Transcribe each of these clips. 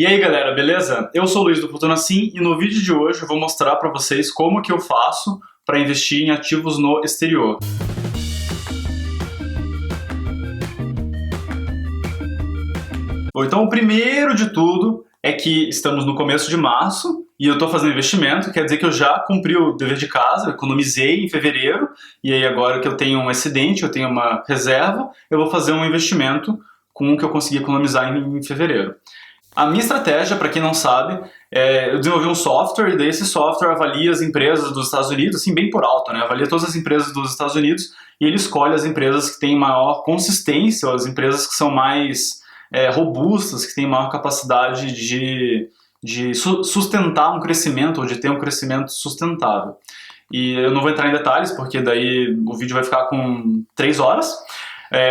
E aí galera, beleza? Eu sou o Luiz do Futuro Assim e no vídeo de hoje eu vou mostrar para vocês como que eu faço para investir em ativos no exterior. Bom, então o primeiro de tudo é que estamos no começo de março e eu estou fazendo investimento, quer dizer que eu já cumpri o dever de casa, eu economizei em fevereiro e aí agora que eu tenho um excedente, eu tenho uma reserva, eu vou fazer um investimento com o que eu consegui economizar em fevereiro. A minha estratégia, para quem não sabe, eu desenvolvi um software e daí esse software avalia as empresas dos Estados Unidos, assim, bem por alto, né? Avalia todas as empresas dos Estados Unidos e ele escolhe as empresas que têm maior consistência, ou as empresas que são mais robustas, que têm maior capacidade de sustentar um crescimento, ou de ter um crescimento sustentável. E eu não vou entrar em detalhes, porque daí o vídeo vai ficar com 3 horas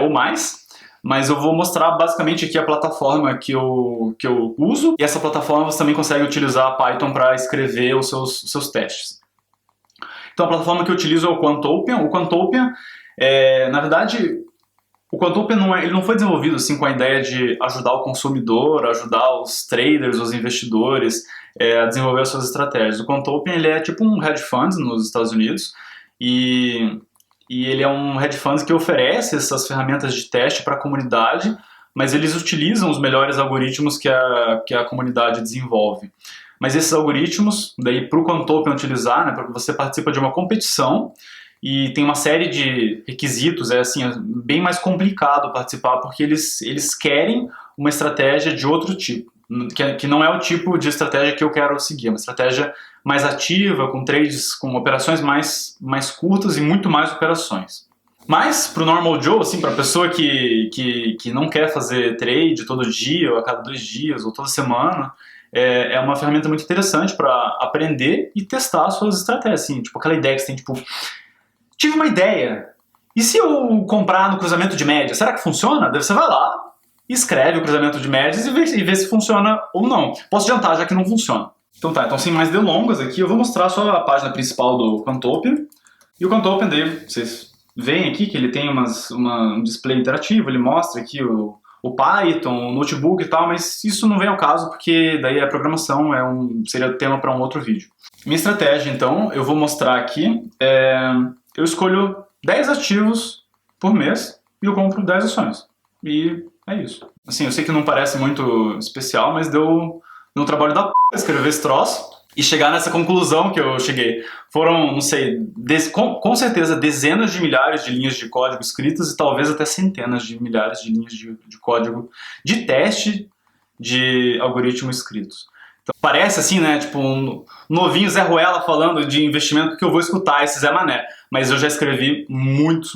ou mais. Mas eu vou mostrar basicamente aqui a plataforma que eu uso, e essa plataforma você também consegue utilizar a Python para escrever os seus testes. Então a plataforma que eu utilizo é o Quantopian. O Quantopian, na verdade, o Quantopian ele não foi desenvolvido assim com a ideia de ajudar o consumidor, ajudar os traders, os investidores a desenvolver as suas estratégias. O Quantopian ele é tipo um hedge fund nos Estados Unidos, e ele é um hedge fund que oferece essas ferramentas de teste para a comunidade, mas eles utilizam os melhores algoritmos que a comunidade desenvolve. Mas esses algoritmos, daí para o Quantopian utilizar, né, porque você participa de uma competição e tem uma série de requisitos, assim, é bem mais complicado participar, porque eles querem uma estratégia de outro tipo, que não é o tipo de estratégia que eu quero seguir, é uma estratégia mais ativa, com trades, com operações mais curtas e muito mais operações. Mas para o normal Joe, assim, para a pessoa que não quer fazer trade todo dia, ou a cada 2 dias, ou toda semana, é uma ferramenta muito interessante para aprender e testar as suas estratégias, assim, tipo aquela ideia que você tem, tipo, tive uma ideia, e se eu comprar no cruzamento de média, será que funciona? Daí você vai lá, escreve o cruzamento de médias e vê se funciona ou não. Posso adiantar, já que não funciona. Então tá, então sem mais delongas aqui, eu vou mostrar só a página principal do Quantopian. E o Quantopian daí, vocês veem aqui que ele tem um display interativo, ele mostra aqui o Python, o notebook e tal, mas isso não vem ao caso porque daí a programação seria tema para um outro vídeo. Minha estratégia, então, eu vou mostrar aqui, eu escolho 10 ativos por mês e eu compro 10 ações. E é isso. Assim, eu sei que não parece muito especial, mas deu um trabalho da p*** escrever esse troço e chegar nessa conclusão que eu cheguei. Foram, não sei, com certeza dezenas de milhares de linhas de código escritas e talvez até centenas de milhares de linhas de código de teste de algoritmo escritos. Então, parece assim, né, tipo um novinho Zé Ruela falando de investimento, que eu vou escutar esse Zé Mané. Mas eu já escrevi muitos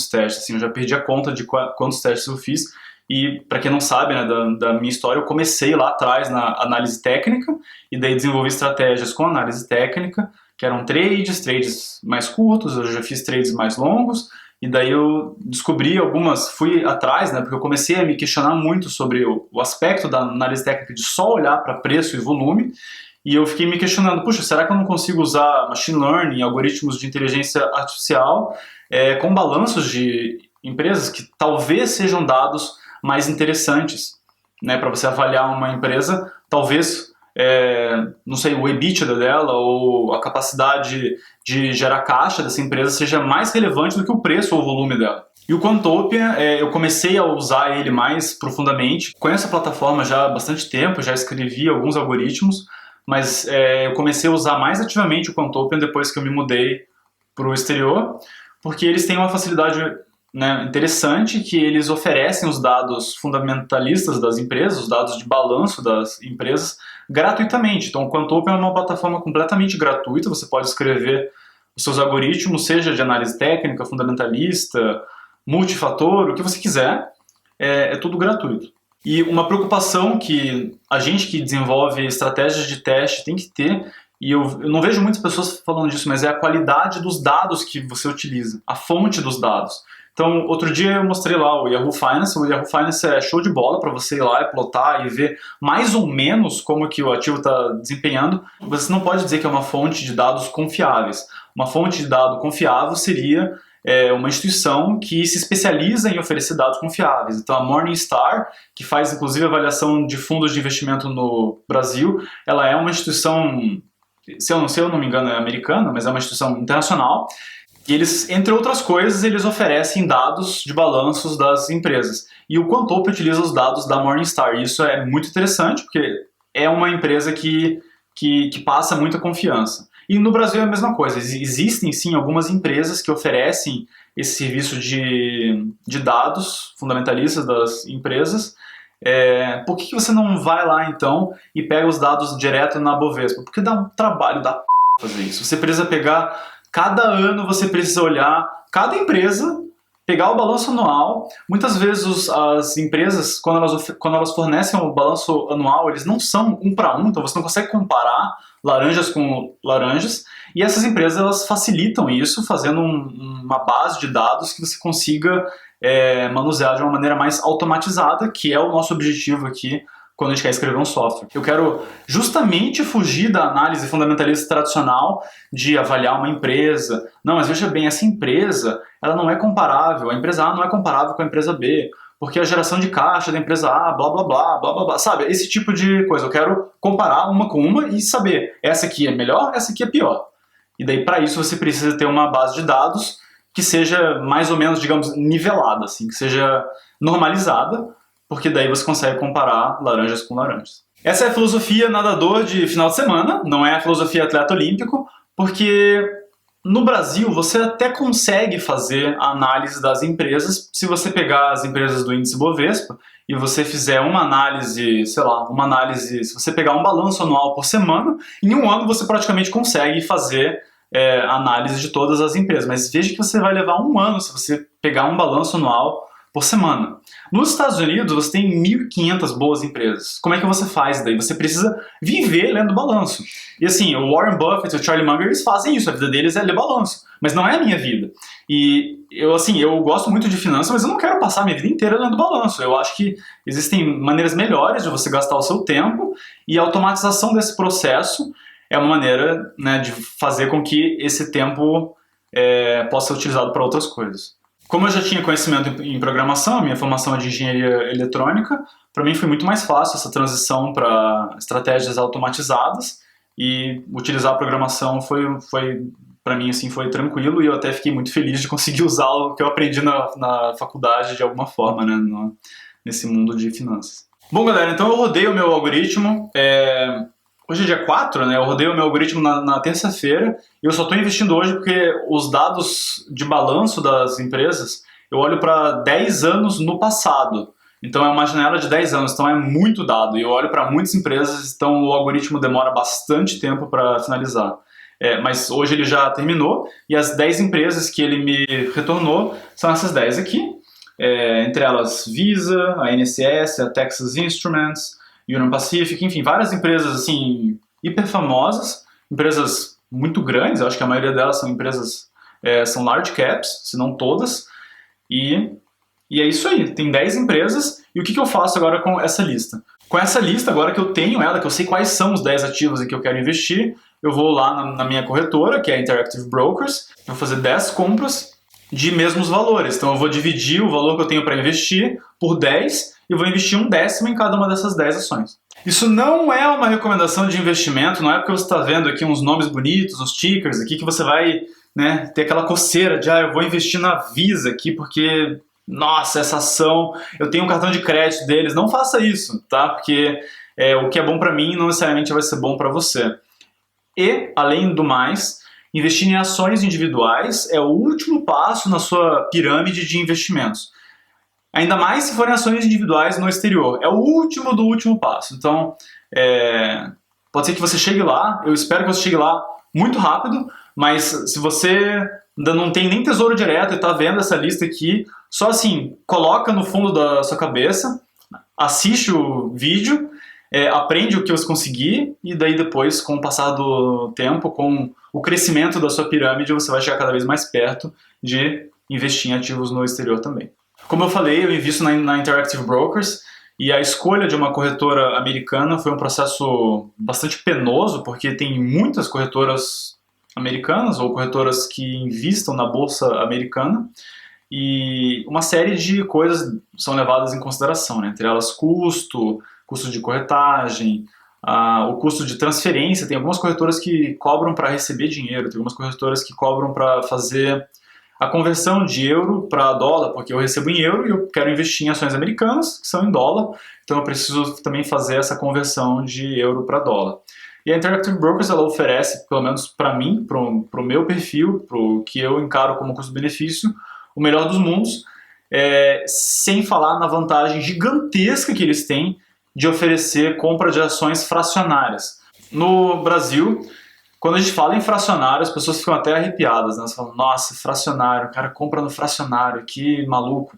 testes, assim, eu já perdi a conta de quantos testes eu fiz. E para quem não sabe, né, da minha história, eu comecei lá atrás na análise técnica e daí desenvolvi estratégias com análise técnica, que eram trades mais curtos, eu já fiz trades mais longos, e daí eu descobri fui atrás, né, porque eu comecei a me questionar muito sobre o aspecto da análise técnica de só olhar para preço e volume, e eu fiquei me questionando, puxa, será que eu não consigo usar machine learning, algoritmos de inteligência artificial com balanços de empresas que talvez sejam dados mais interessantes, né, para você avaliar uma empresa, talvez, não sei, o EBITDA dela ou a capacidade de gerar caixa dessa empresa seja mais relevante do que o preço ou o volume dela. E o Quantopian, eu comecei a usar ele mais profundamente. Conheço a plataforma já há bastante tempo, já escrevi alguns algoritmos, mas eu comecei a usar mais ativamente o Quantopian depois que eu me mudei para o exterior, porque eles têm uma facilidade, né, interessante, que eles oferecem os dados fundamentalistas das empresas, os dados de balanço das empresas, gratuitamente. Então o Quantopian é uma plataforma completamente gratuita, você pode escrever os seus algoritmos, seja de análise técnica, fundamentalista, multifator, o que você quiser, é tudo gratuito. E uma preocupação que a gente que desenvolve estratégias de teste tem que ter, e eu não vejo muitas pessoas falando disso, mas é a qualidade dos dados que você utiliza, a fonte dos dados. Então, outro dia eu mostrei lá o Yahoo Finance. O Yahoo Finance é show de bola para você ir lá e plotar e ver mais ou menos como que o ativo está desempenhando. Você não pode dizer que é uma fonte de dados confiáveis. Uma fonte de dado confiável seria é uma instituição que se especializa em oferecer dados confiáveis. Então a Morningstar, que faz inclusive avaliação de fundos de investimento no Brasil, ela é uma instituição, se eu não me engano é americana, mas é uma instituição internacional, e eles, entre outras coisas, eles oferecem dados de balanços das empresas. E o Quantope utiliza os dados da Morningstar, e isso é muito interessante, porque é uma empresa que passa muita confiança. E no Brasil é a mesma coisa. Existem, sim, algumas empresas que oferecem esse serviço de dados fundamentalistas das empresas. Por que você não vai lá, então, e pega os dados direto na Bovespa? Porque dá um trabalho da fazer isso. Você precisa pegar, cada ano você precisa olhar, cada empresa, pegar o balanço anual. Muitas vezes as empresas, quando elas fornecem o balanço anual, eles não são um para um, então você não consegue comparar laranjas com laranjas, e essas empresas elas facilitam isso fazendo uma base de dados que você consiga manusear de uma maneira mais automatizada, que é o nosso objetivo aqui quando a gente quer escrever um software. Eu quero justamente fugir da análise fundamentalista tradicional de avaliar uma empresa. Não, mas veja bem, essa empresa ela não é comparável, a empresa A não é comparável com a empresa B, porque a geração de caixa da empresa A, blá blá blá, blá blá blá, sabe? Esse tipo de coisa. Eu quero comparar uma com uma e saber, essa aqui é melhor, essa aqui é pior. E daí, para isso, você precisa ter uma base de dados que seja mais ou menos, digamos, nivelada, assim, que seja normalizada, porque daí você consegue comparar laranjas com laranjas. Essa é a filosofia nadador de final de semana, não é a filosofia atleta olímpico, porque no Brasil você até consegue fazer a análise das empresas se você pegar as empresas do índice Bovespa e você fizer uma análise, sei lá, se você pegar um balanço anual por semana, em um ano você praticamente consegue fazer análise de todas as empresas, mas veja que você vai levar um ano se você pegar um balanço anual por semana. Nos Estados Unidos, você tem 1.500 boas empresas. Como é que você faz daí? Você precisa viver lendo balanço. E assim, o Warren Buffett e o Charlie Munger, eles fazem isso. A vida deles é ler balanço. Mas não é a minha vida. E eu gosto muito de finanças, mas eu não quero passar a minha vida inteira lendo balanço. Eu acho que existem maneiras melhores de você gastar o seu tempo, e a automatização desse processo é uma maneira, né, de fazer com que esse tempo possa ser utilizado para outras coisas. Como eu já tinha conhecimento em programação, a minha formação é de engenharia eletrônica, para mim foi muito mais fácil essa transição para estratégias automatizadas, e utilizar a programação foi para mim assim, foi tranquilo, e eu até fiquei muito feliz de conseguir usar o que eu aprendi na faculdade de alguma forma, né, nesse mundo de finanças. Bom, galera, então eu rodei o meu algoritmo. Hoje é dia 4, né? Eu rodei o meu algoritmo na terça-feira, e eu só estou investindo hoje porque os dados de balanço das empresas, eu olho para 10 anos no passado. Então é uma janela de 10 anos, então é muito dado. E eu olho para muitas empresas, então o algoritmo demora bastante tempo para finalizar. Mas hoje ele já terminou, e as 10 empresas que ele me retornou são essas 10 aqui. Entre elas Visa, a INSS, a Texas Instruments, Union Pacific, enfim, várias empresas assim, hiper famosas, empresas muito grandes, eu acho que a maioria delas são empresas, são large caps, se não todas, e é isso aí, tem 10 empresas, e o que eu faço agora com essa lista? Com essa lista, agora que eu tenho ela, que eu sei quais são os 10 ativos em que eu quero investir, eu vou lá na minha corretora, que é a Interactive Brokers, vou fazer 10 compras de mesmos valores, então eu vou dividir o valor que eu tenho para investir por 10, e vou investir 1/10 em cada uma dessas 10 ações. Isso não é uma recomendação de investimento, não é porque você está vendo aqui uns nomes bonitos, uns tickers aqui, que você vai, né, ter aquela coceira de eu vou investir na Visa aqui porque, nossa, essa ação, eu tenho um cartão de crédito deles. Não faça isso, tá? Porque o que é bom para mim não necessariamente vai ser bom para você. E, além do mais, investir em ações individuais é o último passo na sua pirâmide de investimentos. Ainda mais se forem ações individuais no exterior. É o último do último passo. Então, pode ser que você chegue lá, eu espero que você chegue lá muito rápido, mas se você ainda não tem nem tesouro direto e está vendo essa lista aqui, só assim, coloca no fundo da sua cabeça, assiste o vídeo, aprende o que você conseguir, e daí depois, com o passar do tempo, com o crescimento da sua pirâmide, você vai chegar cada vez mais perto de investir em ativos no exterior também. Como eu falei, eu invisto na Interactive Brokers, e a escolha de uma corretora americana foi um processo bastante penoso, porque tem muitas corretoras americanas ou corretoras que investam na bolsa americana, e uma série de coisas são levadas em consideração, né? Entre elas custo de corretagem, o custo de transferência. Tem algumas corretoras que cobram para receber dinheiro, tem algumas corretoras que cobram para fazer a conversão de euro para dólar, porque eu recebo em euro e eu quero investir em ações americanas, que são em dólar, então eu preciso também fazer essa conversão de euro para dólar. E a Interactive Brokers, ela oferece, pelo menos para mim, para o meu perfil, para o que eu encaro como custo-benefício, o melhor dos mundos, sem falar na vantagem gigantesca que eles têm de oferecer compra de ações fracionárias. No Brasil, quando a gente fala em fracionário, as pessoas ficam até arrepiadas, né? Elas falam, nossa, fracionário, o cara compra no fracionário, que maluco.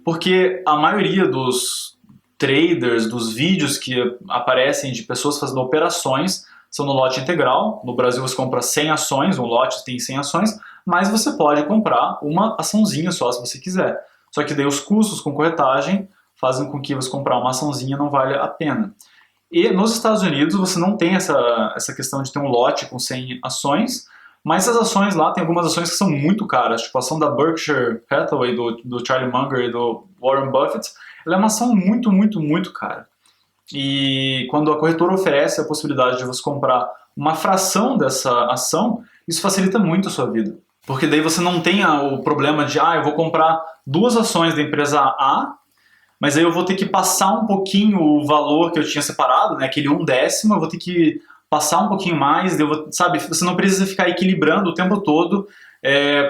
Porque a maioria dos traders, dos vídeos que aparecem de pessoas fazendo operações, são no lote integral. No Brasil você compra 100 ações, um lote tem 100 ações, mas você pode comprar uma açãozinha só se você quiser. Só que daí os custos com corretagem fazem com que você comprar uma açãozinha não valha a pena. E nos Estados Unidos você não tem essa questão de ter um lote com 100 ações, mas as ações lá, tem algumas ações que são muito caras, tipo a ação da Berkshire Hathaway, do Charlie Munger e do Warren Buffett, ela é uma ação muito, muito, muito cara. E quando a corretora oferece a possibilidade de você comprar uma fração dessa ação, isso facilita muito a sua vida. Porque daí você não tem o problema de, eu vou comprar 2 ações da empresa A, mas aí eu vou ter que passar um pouquinho o valor que eu tinha separado, né, aquele 1/10, eu vou ter que passar um pouquinho mais, sabe? Você não precisa ficar equilibrando o tempo todo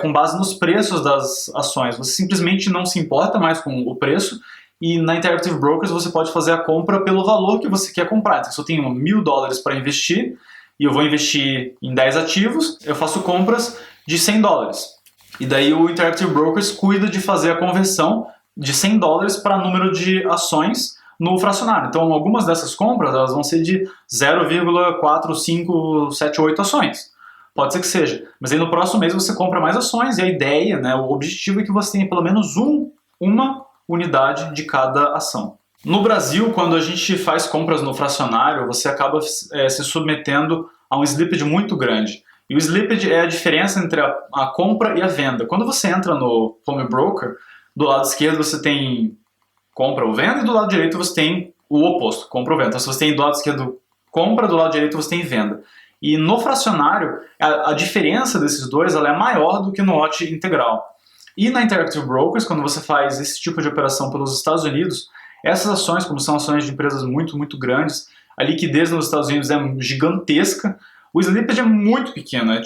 com base nos preços das ações. Você simplesmente não se importa mais com o preço, e na Interactive Brokers você pode fazer a compra pelo valor que você quer comprar. Então, se eu tenho $1.000 para investir, e eu vou investir em 10 ativos, eu faço compras de $100. E daí o Interactive Brokers cuida de fazer a conversão de $100 para número de ações no fracionário. Então, algumas dessas compras elas vão ser de 0,4578 ações. Pode ser que seja. Mas aí no próximo mês você compra mais ações, e a ideia, né, o objetivo é que você tenha pelo menos uma unidade de cada ação. No Brasil, quando a gente faz compras no fracionário, você acaba se submetendo a um slippage muito grande. E o slippage é a diferença entre a compra e a venda. Quando você entra no Home Broker, do lado esquerdo você tem compra ou venda, e do lado direito você tem o oposto, compra ou venda. Então, se você tem do lado esquerdo compra, do lado direito você tem venda. E no fracionário, a diferença desses dois ela é maior do que no lote integral. E na Interactive Brokers, quando você faz esse tipo de operação pelos Estados Unidos, essas ações, como são ações de empresas muito, muito grandes, a liquidez nos Estados Unidos é gigantesca, o slippage é muito pequeno, é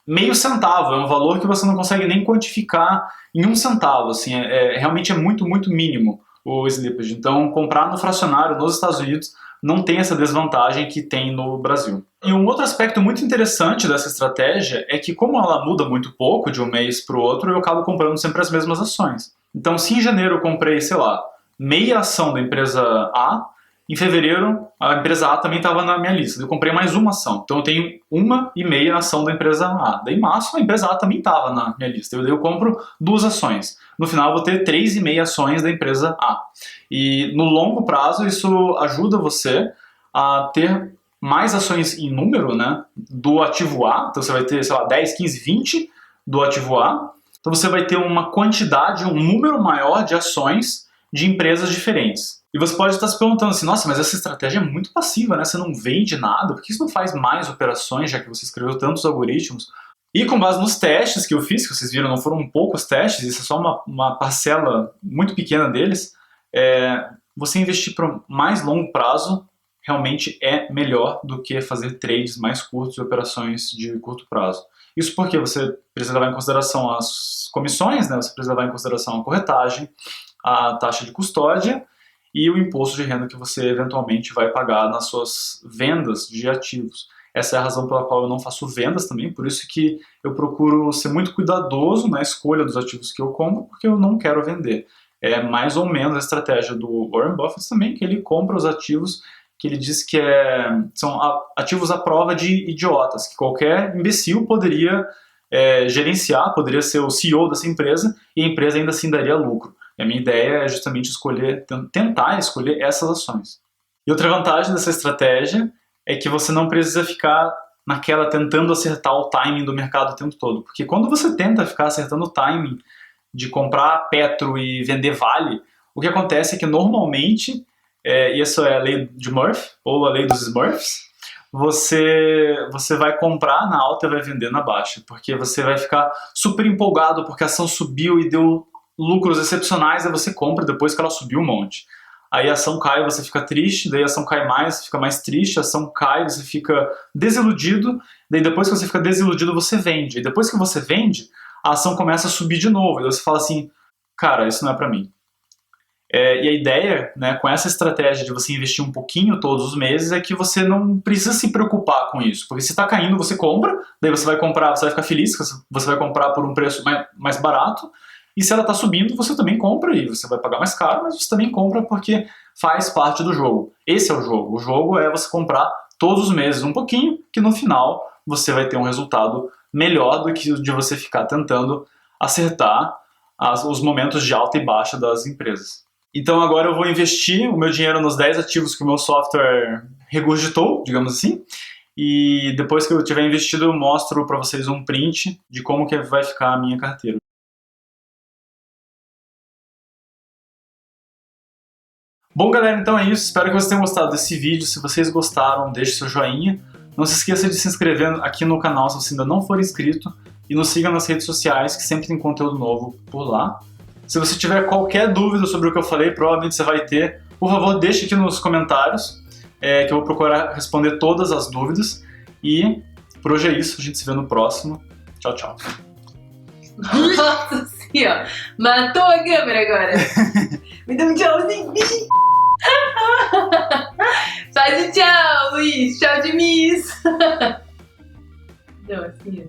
meio centavo, é um valor que você não consegue nem quantificar em 1 centavo, assim, realmente é muito, muito mínimo o slippage. Então, comprar no fracionário nos Estados Unidos não tem essa desvantagem que tem no Brasil. E um outro aspecto muito interessante dessa estratégia é que, como ela muda muito pouco de um mês para o outro, eu acabo comprando sempre as mesmas ações. Então, se em janeiro eu comprei, sei lá, meia ação da empresa A, em fevereiro a empresa A também estava na minha lista. Eu comprei mais uma ação. Então eu tenho 1,5 ação da empresa A. Daí em março a empresa A também estava na minha lista. Eu compro 2 ações. No final eu vou ter 3,5 ações da empresa A. E no longo prazo isso ajuda você a ter mais ações em número, né, do ativo A. Então você vai ter, sei lá, 10, 15, 20 do ativo A. Então você vai ter uma quantidade, um número maior de ações de empresas diferentes. E você pode estar se perguntando assim, nossa, mas essa estratégia é muito passiva, né? Você não vende nada, por que você não faz mais operações, já que você escreveu tantos algoritmos? E com base nos testes que eu fiz, que vocês viram, não foram poucos testes, isso é só uma parcela muito pequena deles, você investir para mais longo prazo realmente é melhor do que fazer trades mais curtos e operações de curto prazo. Isso porque você precisa levar em consideração as comissões, né? Você precisa levar em consideração a corretagem, a taxa de custódia e o imposto de renda que você eventualmente vai pagar nas suas vendas de ativos. Essa é a razão pela qual eu não faço vendas também, por isso que eu procuro ser muito cuidadoso na escolha dos ativos que eu compro, porque eu não quero vender. É mais ou menos a estratégia do Warren Buffett também, que ele compra os ativos que ele diz que são ativos à prova de idiotas, que qualquer imbecil poderia gerenciar, poderia ser o CEO dessa empresa e a empresa ainda assim daria lucro. E a minha ideia é justamente tentar escolher essas ações. E outra vantagem dessa estratégia é que você não precisa ficar naquela tentando acertar o timing do mercado o tempo todo. Porque quando você tenta ficar acertando o timing de comprar Petro e vender Vale, o que acontece é que normalmente, e isso é a lei de Murphy, ou a lei dos Smurfs, você vai comprar na alta e vai vender na baixa, porque você vai ficar super empolgado porque a ação subiu e deu lucros excepcionais, aí você compra depois que ela subiu um monte. Aí a ação cai, você fica triste, daí a ação cai mais, você fica mais triste, a ação cai, você fica desiludido, daí depois que você fica desiludido, você vende. E depois que você vende, a ação começa a subir de novo, e você fala assim, cara, isso não é pra mim. E a ideia, né, com essa estratégia de você investir um pouquinho todos os meses, é que você não precisa se preocupar com isso. Porque se está caindo, você compra, daí você vai comprar, você vai ficar feliz que você vai comprar por um preço mais barato, e se ela está subindo, você também compra, e você vai pagar mais caro, mas você também compra porque faz parte do jogo. Esse é o jogo. O jogo é você comprar todos os meses um pouquinho, que no final você vai ter um resultado melhor do que de você ficar tentando acertar os momentos de alta e baixa das empresas. Então agora eu vou investir o meu dinheiro nos 10 ativos que o meu software regurgitou, digamos assim, e depois que eu tiver investido eu mostro para vocês um print de como que vai ficar a minha carteira. Bom galera, então é isso, espero que vocês tenham gostado desse vídeo. Se vocês gostaram, deixe seu joinha. Não se esqueça de se inscrever aqui no canal se você ainda não for inscrito, e nos siga nas redes sociais que sempre tem conteúdo novo por lá. Se você tiver qualquer dúvida sobre o que eu falei, provavelmente você vai ter, por favor deixe aqui nos comentários, que eu vou procurar responder todas as dúvidas. E por hoje é isso, a gente se vê no próximo. Tchau, tchau. Nossa senhora, matou a câmera agora. Me dá um tchauzinho. Faz um tchau, Luiz. Tchau de Miss. Não, assim, ó.